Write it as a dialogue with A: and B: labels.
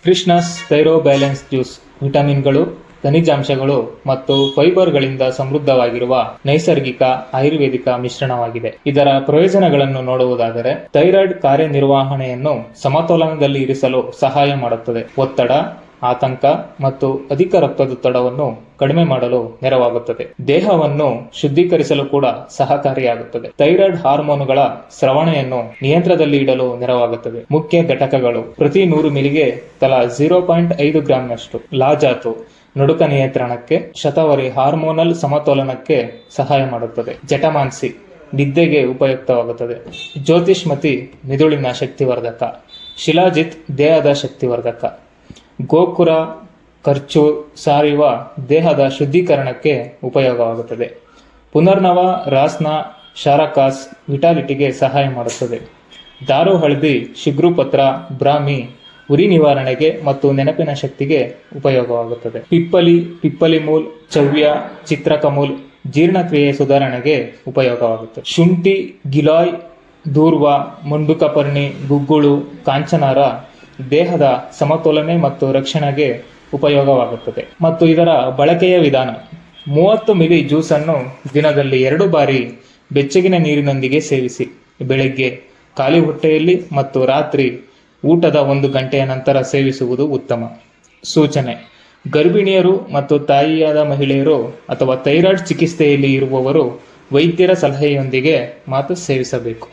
A: Krishna's ಥೈರೋ balance juice ವಿಟಮಿನ್ಗಳು, ಖನಿಜಾಂಶಗಳು ಮತ್ತು ಫೈಬರ್ಗಳಿಂದ ಸಮೃದ್ಧವಾಗಿರುವ ನೈಸರ್ಗಿಕ ಆಯುರ್ವೇದಿಕ ಮಿಶ್ರಣವಾಗಿದೆ. ಇದರ ಪ್ರಯೋಜನಗಳನ್ನು ನೋಡುವುದಾದರೆ, ಥೈರಾಯ್ಡ್ ಕಾರ್ಯನಿರ್ವಹಣೆಯನ್ನು ಸಮತೋಲನದಲ್ಲಿ ಇರಿಸಲು ಸಹಾಯ ಮಾಡುತ್ತದೆ. ಒತ್ತಡ, ಆತಂಕ ಮತ್ತು ಅಧಿಕ ರಕ್ತದೊತ್ತಡವನ್ನು ಕಡಿಮೆ ಮಾಡಲು ನೆರವಾಗುತ್ತದೆ. ದೇಹವನ್ನು ಶುದ್ಧೀಕರಿಸಲು ಕೂಡ ಸಹಕಾರಿಯಾಗುತ್ತದೆ. ಥೈರಾಯ್ಡ್ ಹಾರ್ಮೋನುಗಳ ಸ್ರವಣೆಯನ್ನು ನಿಯಂತ್ರಣದಲ್ಲಿ ಇಡಲು ನೆರವಾಗುತ್ತದೆ. ಮುಖ್ಯ ಘಟಕಗಳು: ಪ್ರತಿ 100 ಮಿಲಿಗೆ ತಲಾ 0.5 ಗ್ರಾಂನಷ್ಟು ಲಾಜಾತು ನಡುಕ ನಿಯಂತ್ರಣಕ್ಕೆ, ಶತಾವರಿ ಹಾರ್ಮೋನಲ್ ಸಮತೋಲನಕ್ಕೆ ಸಹಾಯ ಮಾಡುತ್ತದೆ. ಜಠಮಾಂಸಿ ನಿದ್ದೆಗೆ ಉಪಯುಕ್ತವಾಗುತ್ತದೆ. ಜ್ಯೋತಿಷ್ಮತಿ ಮಿದುಳಿನ ಶಕ್ತಿವರ್ಧಕ. ಶಿಲಾಜಿತ್ ದೇಹದ ಶಕ್ತಿವರ್ಧಕ. ಗೋಕುರ ಖರ್ಚು ಸಾರಿವ ದೇಹದ ಶುದ್ಧೀಕರಣಕ್ಕೆ ಉಪಯೋಗವಾಗುತ್ತದೆ. ಪುನರ್ನವ ರಾಸ್ನ ಶಾರಕಾಸ್ ವಿಟಾಲಿಟಿಗೆ ಸಹಾಯ ಮಾಡುತ್ತದೆ. ದಾರು ಹಳದಿ ಶಿಗ್ರುಪತ್ರ ಬ್ರಾಹ್ಮಿ ಉರಿ ನಿವಾರಣೆಗೆ ಮತ್ತು ನೆನಪಿನ ಶಕ್ತಿಗೆ ಉಪಯೋಗವಾಗುತ್ತದೆ. ಪಿಪ್ಪಲಿ ಮೂಲ್, ಚವ್ಯ, ಚಿತ್ರಕಮೂಲ್ ಜೀರ್ಣಕ್ರಿಯೆ ಸುಧಾರಣೆಗೆ ಉಪಯೋಗವಾಗುತ್ತದೆ. ಶುಂಠಿ, ಗಿಲಾಯ್, ದೂರ್ವ, ಮುಂಡುಕಪರ್ಣಿ, ಗುಗ್ಗುಳು, ಕಾಂಚನಾರ ದೇಹದ ಸಮತೋಲನೆ ಮತ್ತು ರಕ್ಷಣೆಗೆ ಉಪಯೋಗವಾಗುತ್ತದೆ. ಮತ್ತು ಇದರ ಬಳಕೆಯ ವಿಧಾನ: 30 ಮಿಲಿ ಜ್ಯೂಸನ್ನು ದಿನದಲ್ಲಿ 2 ಬಾರಿ ಬೆಚ್ಚಗಿನ ನೀರಿನೊಂದಿಗೆ ಸೇವಿಸಿ. ಬೆಳಗ್ಗೆ ಖಾಲಿ ಹೊಟ್ಟೆಯಲ್ಲಿ ಮತ್ತು ರಾತ್ರಿ ಊಟದ 1 ಗಂಟೆಯ ನಂತರ ಸೇವಿಸುವುದು ಉತ್ತಮ. ಸೂಚನೆ: ಗರ್ಭಿಣಿಯರು ಮತ್ತು ತಾಯಿಯಾದ ಮಹಿಳೆಯರು ಅಥವಾ ಥೈರಾಯ್ಡ್ ಚಿಕಿತ್ಸೆಯಲ್ಲಿ ಇರುವವರು ವೈದ್ಯರ ಸಲಹೆಯೊಂದಿಗೆ ಮಾತ್ರ ಸೇವಿಸಬೇಕು.